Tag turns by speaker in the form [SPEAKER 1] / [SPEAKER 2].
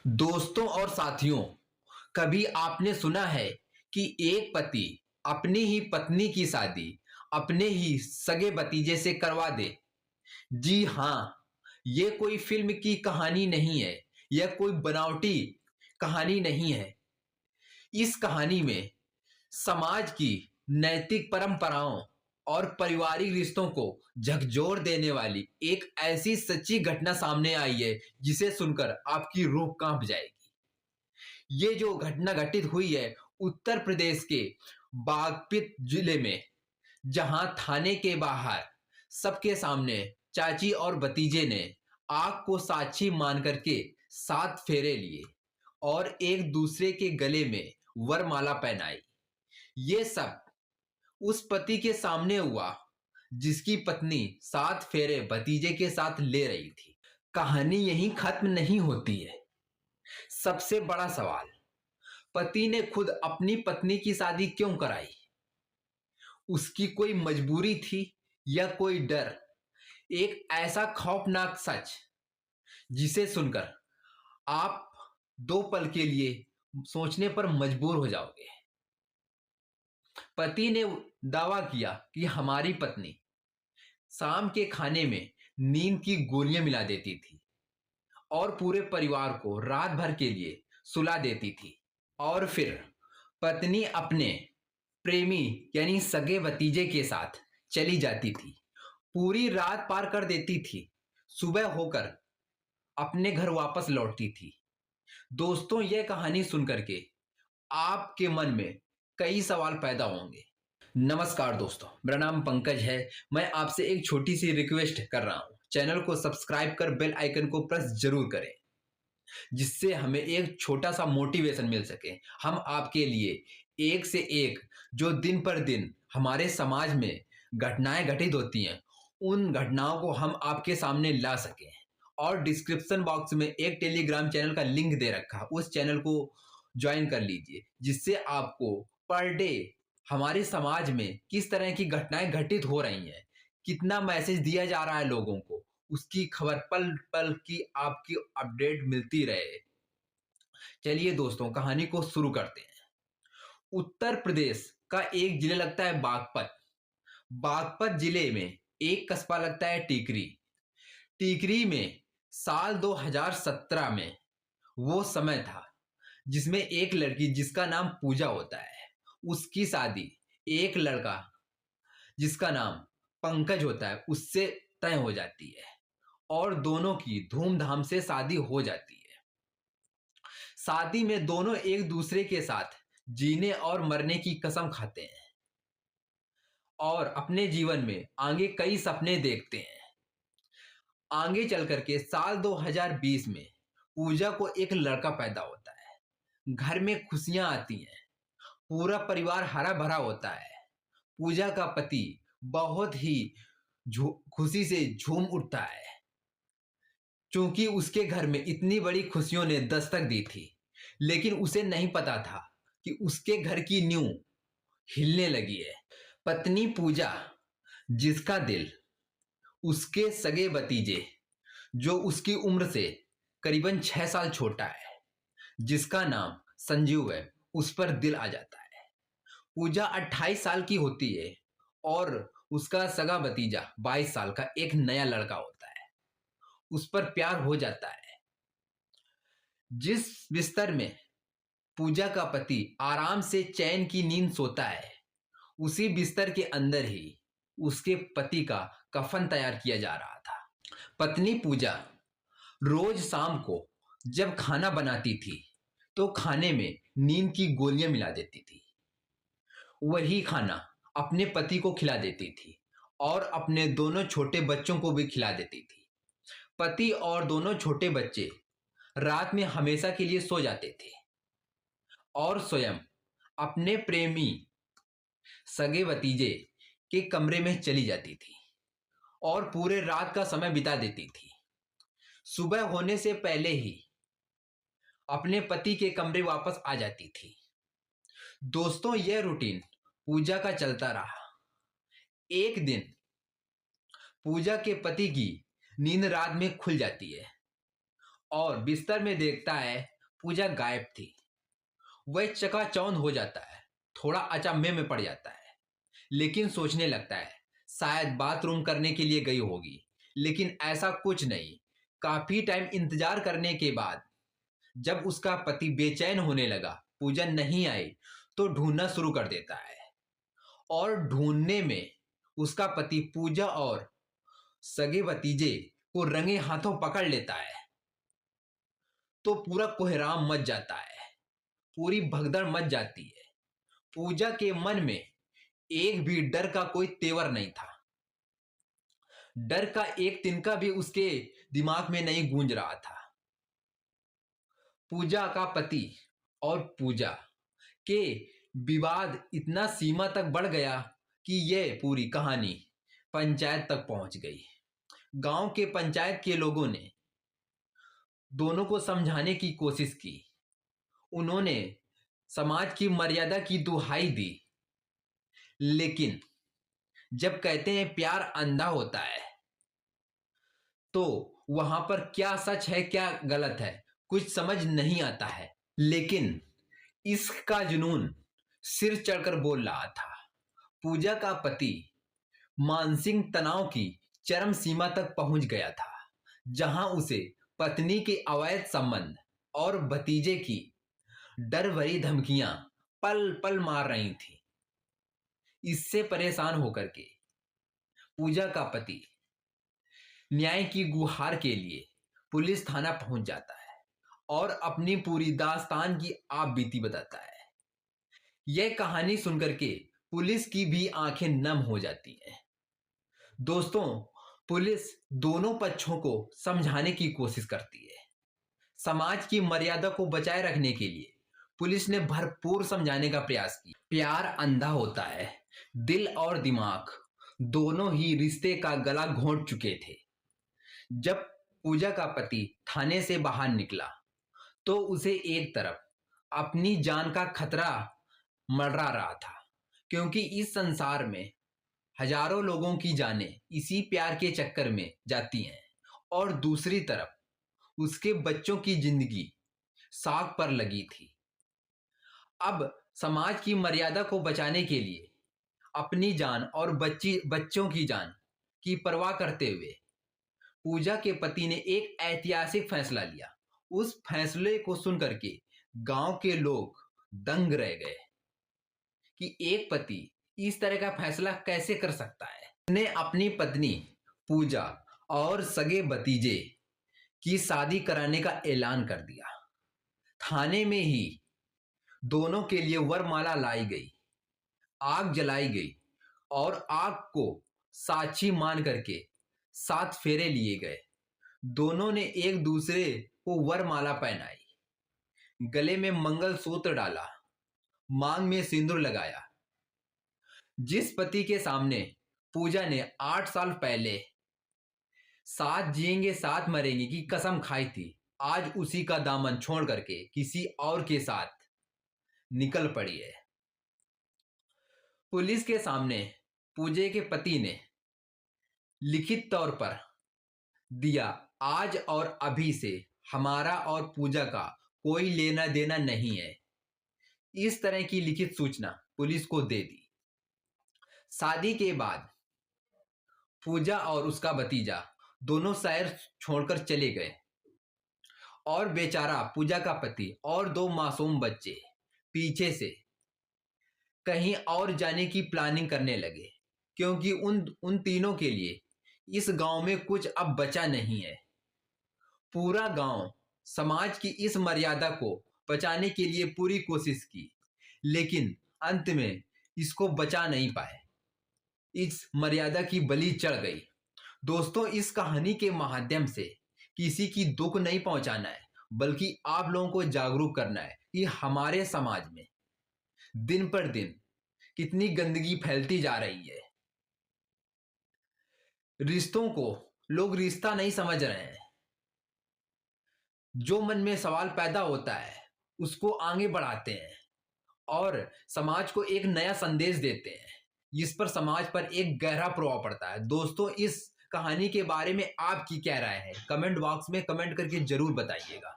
[SPEAKER 1] दोस्तों और साथियों, कभी आपने सुना है कि एक पति अपनी ही पत्नी की शादी अपने ही सगे भतीजे से करवा दे? जी हाँ, ये कोई फिल्म की कहानी नहीं है, यह कोई बनावटी कहानी नहीं है। इस कहानी में समाज की नैतिक परंपराओं और पारिवारिक रिश्तों को झकझोर देने वाली एक ऐसी सच्ची घटना सामने आई है, जिसे सुनकर आपकी रूह कांप जाएगी। ये जो घटना घटित हुई है उत्तर प्रदेश के बागपत जिले में, जहां थाने के बाहर सबके सामने चाची और भतीजे ने आग को साक्षी मान करके 7 फेरे लिए और एक दूसरे के गले में वरमाला पहनाई। ये सब उस पति के सामने हुआ जिसकी पत्नी 7 फेरे भतीजे के साथ ले रही थी। कहानी यहीं खत्म नहीं होती है। सबसे बड़ा सवाल, पति ने खुद अपनी पत्नी की शादी क्यों कराई? उसकी कोई मजबूरी थी या कोई डर? एक ऐसा खौफनाक सच जिसे सुनकर आप 2 पल के लिए सोचने पर मजबूर हो जाओगे। पति ने दावा किया कि हमारी पत्नी शाम के खाने में नींद की गोलियां मिला देती थी और पूरे परिवार को रात भर के लिए सुला देती थी, और फिर पत्नी अपने प्रेमी यानी सगे भतीजे के साथ चली जाती थी, पूरी रात पार कर देती थी, सुबह होकर अपने घर वापस लौटती थी। दोस्तों, यह कहानी सुनकर के आपके मन में कई सवाल पैदा होंगे। नमस्कार दोस्तों, मेरा नाम पंकज है। मैं आपसे एक छोटी सी रिक्वेस्ट कर रहा हूं, चैनल को सब्सक्राइब कर बेल आइकन को प्रेस जरूर करें, जिससे हमें एक छोटा सा मोटिवेशन मिल सके। हम आपके लिए एक से एक जो दिन पर दिन हमारे समाज में घटनाएं घटित होती हैं, उन घटनाओं को हम आपके सामने ला सकें। और डिस्क्रिप्शन बॉक्स में एक टेलीग्राम चैनल का लिंक दे रखा है, उस चैनल को ज्वाइन कर लीजिए, जिससे आपको पर डे हमारे समाज में किस तरह की घटनाएं घटित हो रही हैं, कितना मैसेज दिया जा रहा है लोगों को, उसकी खबर पल पल की आपकी अपडेट मिलती रहे। चलिए दोस्तों, कहानी को शुरू करते हैं। उत्तर प्रदेश का एक जिला लगता है बागपत। बागपत जिले में एक कस्बा लगता है टीकरी। टीकरी में साल 2017 में वो समय था जिसमें एक लड़की जिसका नाम पूजा होता है, उसकी शादी एक लड़का जिसका नाम पंकज होता है उससे तय हो जाती है, और दोनों की धूमधाम से शादी हो जाती है। शादी में दोनों एक दूसरे के साथ जीने और मरने की कसम खाते हैं और अपने जीवन में आगे कई सपने देखते हैं। आगे चल करके साल 2020 में पूजा को एक लड़का पैदा होता है। घर में खुशियां आती हैं, पूरा परिवार हरा भरा होता है। पूजा का पति बहुत ही खुशी से झूम उठता है, क्योंकि उसके घर में इतनी बड़ी खुशियों ने दस्तक दी थी। लेकिन उसे नहीं पता था कि उसके घर की नींव हिलने लगी है। पत्नी पूजा, जिसका दिल उसके सगे भतीजे जो उसकी उम्र से करीबन 6 साल छोटा है, जिसका नाम संजीव है, उस पर दिल आ जाता है। पूजा 28 साल की होती है और उसका सगा भतीजा 22 साल का एक नया लड़का होता है, उस पर प्यार हो जाता है। जिस बिस्तर में पूजा का पति आराम से चैन की नींद सोता है, उसी बिस्तर के अंदर ही उसके पति का कफन तैयार किया जा रहा था। पत्नी पूजा रोज शाम को जब खाना बनाती थी तो खाने में नींद की गोलियां मिला देती थी। वही खाना अपने पति को खिला देती थी और अपने दोनों छोटे बच्चों को भी खिला देती थी। पति और दोनों छोटे बच्चे रात में हमेशा के लिए सो जाते थे और स्वयं अपने प्रेमी सगे भतीजे के कमरे में चली जाती थी और पूरे रात का समय बिता देती थी। सुबह होने से पहले ही अपने पति के कमरे वापस आ जाती थी। दोस्तों, यह रूटीन पूजा का चलता रहा। एक दिन पूजा के पति की नींद रात में खुल जाती है और बिस्तर में देखता है पूजा गायब थी। वह चकाचौंध हो जाता है, थोड़ा अचंभे में पड़ जाता है, लेकिन सोचने लगता है शायद बाथरूम करने के लिए गई होगी, लेकिन ऐसा कुछ नहीं। काफी टाइम इंतजार करने के बाद जब उसका पति बेचैन होने लगा, पूजा नहीं आई, तो ढूंढना शुरू कर देता है। और ढूंढने में उसका पति पूजा और सगे भतीजे को रंगे हाथों पकड़ लेता है। तो पूरा कोहराम मच जाता है, पूरी भगदड़ मच जाती है। पूजा के मन में एक भी डर का कोई तेवर नहीं था। डर का एक तिनका भी उसके दिमाग में नहीं गूंज रहा था। पूजा का पति और पूजा के विवाद इतना सीमा तक बढ़ गया कि यह पूरी कहानी पंचायत तक पहुंच गई। गांव के पंचायत के लोगों ने दोनों को समझाने की कोशिश की। उन्होंने समाज की मर्यादा की दुहाई दी, लेकिन जब कहते हैं प्यार अंधा होता है, तो वहां पर क्या सच है क्या गलत है कुछ समझ नहीं आता है। लेकिन इश्क का जुनून सिर चढ़कर बोल रहा था। पूजा का पति मानसिक तनाव की चरम सीमा तक पहुंच गया था, जहां उसे पत्नी के अवैध संबंध और भतीजे की डर भरी धमकियां पल पल मार रही थी। इससे परेशान होकर के पूजा का पति न्याय की गुहार के लिए पुलिस थाना पहुंच जाता है और अपनी पूरी दास्तान की आप बीती बताता है। यह कहानी सुनकर के पुलिस की भी आंखें नम हो जाती हैं। दोस्तों, पुलिस दोनों पक्षों को समझाने की कोशिश करती है। समाज की मर्यादा को बचाए रखने के लिए पुलिस ने भरपूर समझाने का प्रयास किया। प्यार अंधा होता है। दिल और दिमाग दोनों ही रिश्ते का गला घोंट चुके थे। जब पूजा का पति थाने से बाहर निकला, तो उसे एक तरफ अपनी जान का खतरा मंडरा रहा था, क्योंकि इस संसार में हजारों लोगों की जानें इसी प्यार के चक्कर में जाती हैं, और दूसरी तरफ उसके बच्चों की जिंदगी साग पर लगी थी। अब समाज की मर्यादा को बचाने के लिए अपनी जान और बच्चों की जान की परवाह करते हुए पूजा के पति ने एक ऐतिहासिक फैसला लिया। उस फैसले को सुनकर के गांव के लोग दंग रह गए कि एक पति इस तरह का फैसला कैसे कर सकता है। उसने अपनी पत्नी पूजा और सगे भतीजे की शादी कराने का ऐलान कर दिया। थाने में ही दोनों के लिए वरमाला लाई गई, आग जलाई गई और आग को साक्षी मान करके 7 फेरे लिए गए। दोनों ने एक दूसरे को वरमाला पहनाई, गले में मंगलसूत्र डाला, मांग में सिंदूर लगाया। जिस पति के सामने पूजा ने 8 साल पहले साथ जिएंगे साथ मरेंगे की कसम खाई थी, आज उसी का दामन छोड़ करके किसी और के साथ निकल पड़ी है। पुलिस के सामने पूजा के पति ने लिखित तौर पर दिया, आज और अभी से हमारा और पूजा का कोई लेना देना नहीं है। इस तरह की लिखित सूचना पुलिस को दे दी। शादी के बाद पूजा और उसका भतीजा दोनों शहर छोड़कर चले गए, और बेचारा पूजा का पति और 2 मासूम बच्चे पीछे से कहीं और जाने की प्लानिंग करने लगे, क्योंकि उन तीनों के लिए इस गांव में कुछ अब बचा नहीं है। पूरा गांव समाज की इस मर्यादा को बचाने के लिए पूरी कोशिश की, लेकिन अंत में इसको बचा नहीं पाए। इस मर्यादा की बलि चढ़ गई। दोस्तों, इस कहानी के माध्यम से किसी की दुख नहीं पहुंचाना है, बल्कि आप लोगों को जागरूक करना है कि हमारे समाज में दिन पर दिन कितनी गंदगी फैलती जा रही है। रिश्तों को लोग रिश्ता नहीं समझ रहे हैं। जो मन में सवाल पैदा होता है उसको आगे बढ़ाते हैं और समाज को एक नया संदेश देते हैं, जिस पर समाज पर एक गहरा प्रभाव पड़ता है। दोस्तों, इस कहानी के बारे में आपकी क्या राय है? कमेंट बॉक्स में कमेंट करके जरूर बताइएगा।